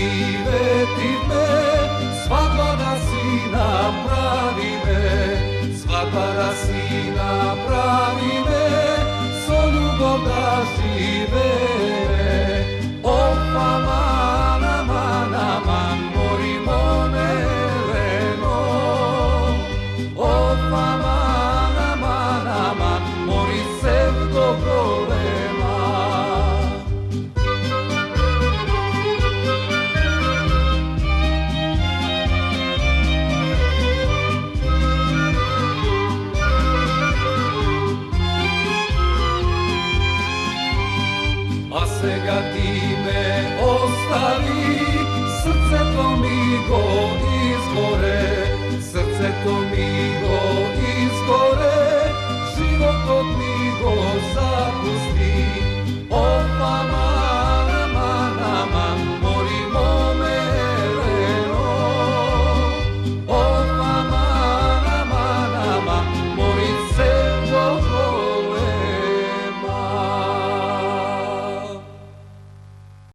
živeti me, svadba da sina pravi me, svadba da sina pravi me, so ljubov da žive. Opa mana, mana, man, morimo neleno. Opa mana, mana, man, mori se do golema. A сега ti me ostavi, srce to mi go izgore, srce to mi go izgore, život od mi go zapusti.